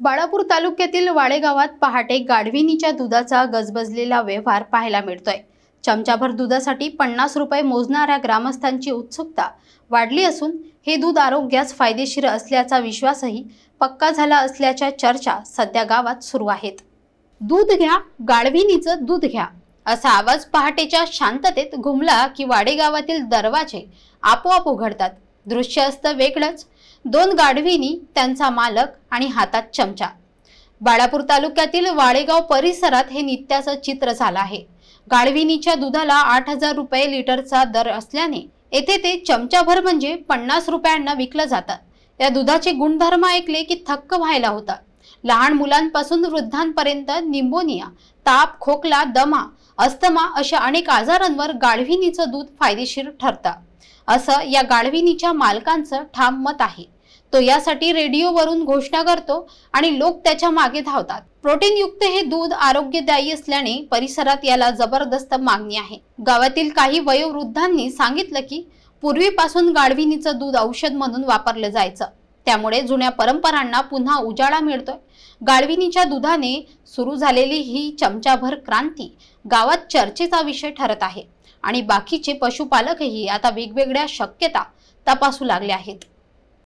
बाळापूर तालुक्यातील वाळे गावात पहाटे गाढविणीच्या दुधाचा गजबजलेला व्यवहार पाहायला मिळतोय। चमचाभर दुधासाठी 50 रुपये मोजणाऱ्या ग्रामस्थांची उत्सुकता वाढली असून हे दूध आरोग्यास फायदेशीर असल्याचा विश्वासही पक्का झाला असल्याच्या चर्चा सध्या गावात सुरू आहेत। दूध घ्या, गाढविणीचं दूध घ्या असा आवाज पहाटेच्या शांततेत घुमला की वाडे गावातील दरवाजे आपोआप उघडतात। दृश्य असतं वेगळंच। 2 गाढविणी, त्यांचा मालक आणि हातात चमचा। बाळापूर तालुक्यातील वाळेगाव परिसरात हे नित्याचं चित्र झालं आहे। गाढविणीच्या दुधाला 8000 रुपये लिटरचा दर असल्याने येथे ते चमचाभर म्हणजे 50 रुपयांना विकलं जातं। या दुधाचे गुणधर्म ऐकले की थक्क व्हायला होतं। लहान मुलांपासून वृद्धांपर्यंत निमोनिया, ताप, खोकला, दमा, अस्थमा अशा अनेक आजारांवर गाढविणीचं दूध फायदेशीर ठरतं, असं या गाढविणीच्या मालकांचं ठाम मत आहे। तो यासाठी रेडिओवरून घोषणा करतो आणि लोक त्याच्या मागे धावतात। प्रोटीन युक्त हे दूध आरोग्यदायी असल्याने परिसरात याला जबरदस्त मागणी आहे। गावातील काही वयोवृद्धांनी सांगितलं की पूर्वीपासून गाढविणीचं दूध औषध म्हणून वापरलं जायचं, त्यामुळे जुन्या परंपरांना पुन्हा उजाळा मिळतोय। गाढविणीच्या दुधाने सुरू झालेली ही चमचाभर क्रांती गावात चर्चेचा विषय ठरत आहे आणि बाकीचे पशुपालकही आता वेगवेगळ्या शक्यता तपासू लागले आहेत।